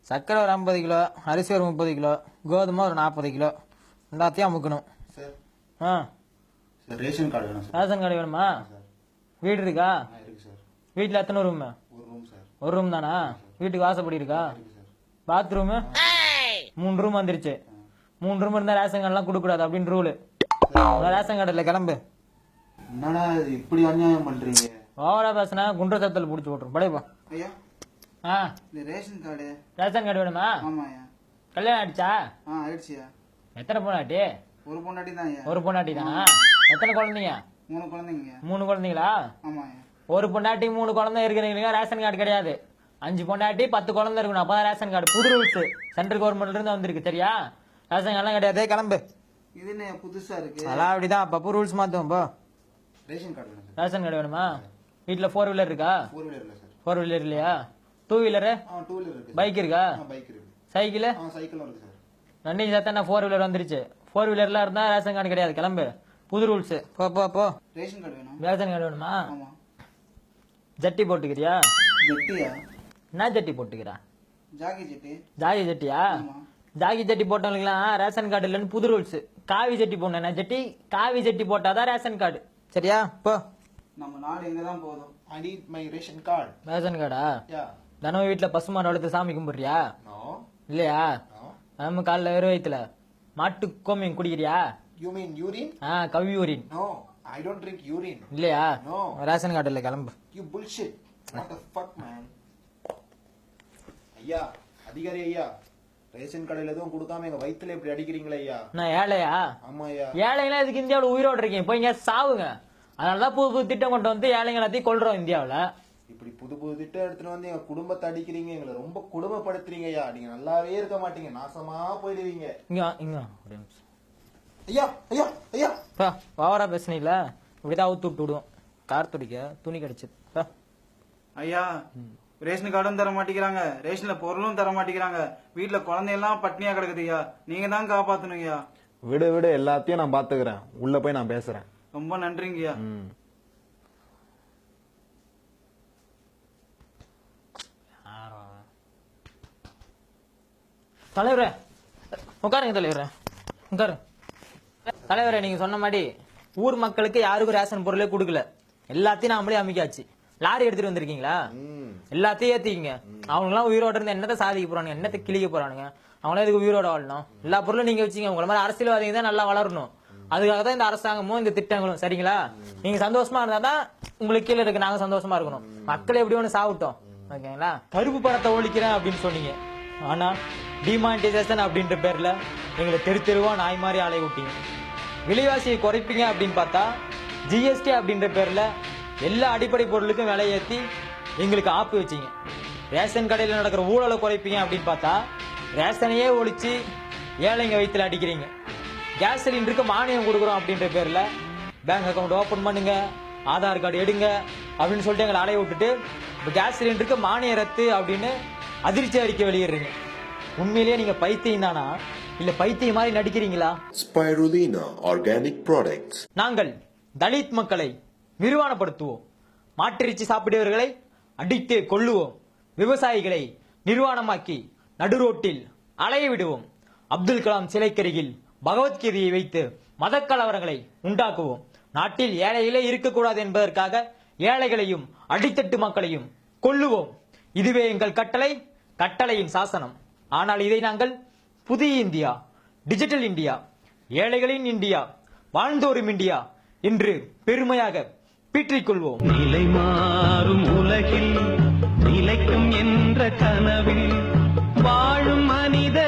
சக்கரை ஒரு 50 கிலோ, அரிசி ஒரு 30 கிலோ, கோதுமை ஒரு 40 கிலோ, எல்லாத்தையும் அமுக்கணும். சார் ஆ சார் ரேஷன் கார்டு வேணும் சார். ரேஷன் கார்டு வேணுமா? வீடு இருக்கா? இருக்கு சார். வீட்டில் எத்தனை ரூம்? ஒரு ரூம் சார். ஒரு ரூம் தானா? வீட்டுக்கு வாசப்படி இருக்கா? இருக்கு சார். பாத்ரூமு 3 ரூம் வந்துருச்சு. 3 ரூம் இருந்தா ரேஷன் கார்டுலாம் கொடுக்கூடாது அப்படின்னு ரூலு. ரேஷன் கார்டு இல்லை, கிளம்பு. என்னடா இது இப்படி அநியாயம் பண்றீங்க? ஓவரா பேசினா குன்ற சத்தல் பிடிச்சி விட்டுரும். படைப்பா. ஐயா ஆ இந்த ரேஷன் கார்டு. ரேஷன் கார்டு வேணுமா? ஆமாய்யா. கல்யாணம் ஆயிடுச்சா? ஆயிடுச்சியா. எத்தனை பொண்ணாட்டி? ஒரு பொண்டாட்டி தான் ஐயா. ஒரு பொண்ணாட்டி தானா? எத்தனை குழந்தைங்க? 3 குழந்தைங்க. 3 குழந்தைங்களா? ஆமாய்யா. ஒரு பொண்டாட்டி 3 குழந்தை இருக்கிறீங்க, ரேஷன் கார்டு கிடையாது. 5 பொண்டாட்டி 10 குழந்தை இருக்கணும், அப்பதான் ரேஷன் கார்டு. புது ரூல்ஸ் சென்ட்ரல் கவர்மெண்ட்ல இருந்து வந்திருக்கு, சரியா? ரேஷன் கார்டுலாம் கிடையாது, கிளம்பு. இது என்ன புதுசா இருக்கு? அதான் அப்படிதான், அப்பப்போ ரூல்ஸ் மாத்துவோம். போ. ரேஷன் கார்டு வேணும் சார். ரேஷன் கார்டு வேணுமா? வீட்டுல 4 வீலர் இருக்கா? 4 வீலர் இல்ல சார். 4 வீலர் இல்லையா? 2 வீலரு? 2 வீலர் இருக்கு. பைக் இருக்கா? பைக் இருக்கு. சைக்கிள்? சைக்கிளும் இருக்கு சார். நன்றி சத்தா 4 வீலர் வந்துருச்சு. 4 வீலர்ல இருந்தா ரேஷன் கார்டு கிடையாது, கிளம்பு. புது ரூல்ஸ். போ போ போ. ரேஷன் கார்டு வேணும். ரேஷன் கார்டு வேணுமா? ஆமா. ஜட்டி போட்டுக்கிறியா? ஜட்டியா? என்ன ஜட்டி போட்டுக்கிறா? ஜாக்கி ஜட்டி. ஜாகி ஜட்டியா? ஆமா. ஜாகி ஜட்டி போட்டவங்களுக்குலாம் ரேஷன் கார்டு இல்லைன்னு புது ரூல்ஸ். காவி ஜட்டி போடணும், ஜட்டி காவி ஜட்டி போட்டாதான் ரேஷன் கார்டு, சரியா? போ. நம்ம நாடு எங்க தான் போதும். I need my ration card. Ration கார்டா? Yeah. தினமும் வீட்டுல பசுமாடு வளர்த்து சாமி கும்பிடுறியா? No. இல்லையா? No. நம்ம காலைல வெறும் வயிற்றுல மாட்டு கோமியம் குடிக்கிறியா? You mean urine? Kavi urine. No. I don't drink urine. இல்லையா? No. ரேஷன் கார்டு இல்லை, கிளம்பு. You bullshit. What the fuck, man? ஐயா, அதிகாரி ஐயா, ரேஷன் கடையில எதுவும் கொடுக்காம எங்க வயித்துல இப்படி அடிக்கிறீங்களே ஐயா? நான் ஏழையா? ஆமா ஐயா. ஏழைங்களா இதுக்கு இந்தியாவில் உயிரோடு இருக்கீங்க, போய் இங்க சாவுங்க. அதனாலதான் புது புது திட்டம் கொண்டு வந்து ஏழைங்க எல்லாத்தையும் கொள்றோம் இந்தியாவில். இப்படி புது புது திட்டம் எடுத்துட்டு வந்து எங்க குடும்பத்தை அடிக்கிறீங்க, எங்களை ரொம்ப குடும்பப்படுத்துறீங்க ஐயா. நீங்க நல்லாவே இருக்க மாட்டீங்க, நாசமா போயிடுவீங்க. இங்க இங்க ஒரு நிமிஷம். ஐயா ஐயா ஐயா, ஓவரா பேசுனீங்களா? இப்படிதான் அவுத்து விட்டு விடுவோம். கார் துடிக்க துணி கிடைச்சது. ஐயா, ரேஷன் கார்டும் தர மாட்டேங்கிறாங்க, ரேஷன்ல பொருளும் தர மாட்டேங்கிறாங்க, வீட்டுல குழந்தையெல்லாம் பட்னியா கிடக்குது ஐயா. நீங்க தான் காப்பாத்தணும் ஐயா. விடு விடு, எல்லாத்தையும் நான் பாத்துக்கிறேன். உள்ள போய் நான் பேசுறேன். ரொம்ப நன்றிங்க ஐயா. தலைவரே உட்காருங்க. தலைவரே உட்காரு. தலைவரே, நீங்க சொன்ன மாதிரி ஊர் மக்களுக்கு யாருக்கும் ரேஷன் பொருளே கொடுக்கல. எல்லாத்தையும் நாமளே அமைக்காச்சு. லாரி எடுத்துட்டு வந்திருக்கீங்களா? எல்லாத்தையும் ஏத்திக்கிங்க. அவங்களாம் உயிரோட இருந்து என்னத்தை சாதிக்க போறானுங்க, என்னத்தை கிளிக்க போறானுங்க? அவங்களாம் இதுக்கு உயிரோட வாழணும். எல்லா பொருளும் நீங்க வச்சுங்க. உங்களை மாதிரி அரசியல்வாதிங்க தான் நல்லா வளரணும். அதுக்காக தான் இந்த அரசாங்கமும் இந்த திட்டங்களும், சரிங்களா? நீங்க சந்தோஷமா இருந்தா தான் உங்களுக்கு கீழே இருக்கு நாங்க சந்தோஷமா இருக்கணும். மக்கள் எப்படி ஒண்ணு சாப்பிட்டோம், ஓகேங்களா? கருப்பு பணத்தை ஒழிக்கிறேன் அப்படின்னு சொன்னீங்க, ஆனா டிமானிட்டைசேஷன் அப்படின்ற பேர்ல எங்களை தெரு தெருவா நாய் மாதிரி ஆலை விட்டீங்க. விலைவாசியை குறைப்பீங்க அப்படின்னு பார்த்தா ஜிஎஸ்டி அப்படின்ற பேர்ல எல்லா அடிப்படை பொருளுக்கும் விலை ஏற்றி எங்களுக்கு ஆப்பு வச்சீங்க. ரேஷன் கடையில் நடக்கிற ஊழலை குறைப்பீங்க அப்படின்னு பார்த்தா ரேஷனையே ஒழிச்சு ஏழைங்க வயிற்றுல அடிக்கிறீங்க. கேஸ் சிலிண்டருக்கு மானியம் கொடுக்குறோம் அப்படின்ற பேர்ல பேங்க் அக்கௌண்ட் ஓபன் பண்ணுங்க, ஆதார் கார்டு எடுங்க அப்படின்னு சொல்லிட்டு எங்களை அலைய விட்டுட்டு இப்போ கேஸ் சிலிண்டருக்கு மானிய ரத்து அப்படின்னு அதிர்ச்சி அறிக்கை வெளியிடுறீங்க. உண்மையிலேயே நீங்க பைத்தியம் தானா இல்ல பைத்தியம் மாதிரி நடிக்கிறீங்களா? Spirulina Organic Products. நாங்கள் தலித் மக்களை நிர்வாணப்படுத்துவோம், மாட்டிறைச்சி சாப்பிடுவர்களை அடித்து கொள்ளுவோம், விவசாயிகளை நிர்வாணமாக்கி நடுரோட்டில் அலைய விடுவோம், அப்துல் கலாம் சிலைக்கருகில் பகவத்கீதையை வைத்து மத கலவரங்களை உண்டாக்குவோம், நாட்டில் ஏழைகளே இருக்கக்கூடாது என்பதற்காக ஏழைகளையும் அடித்தட்டு மக்களையும் கொல்லுவோம். இதுவே எங்கள் கட்டளை, கட்டளையின் சாசனம். ஆனால் இதை நாங்கள் புதிய இந்தியா, டிஜிட்டல் இந்தியா, ஏழைகளின் இந்தியா, வாழ்ந்தோரும் இந்தியா என்று பெருமையாக பீற்றிக்கொள்வோம். நிலை மாறும் உலகில் நிலைக்கும் என்ற கனவில் வாழும் மனித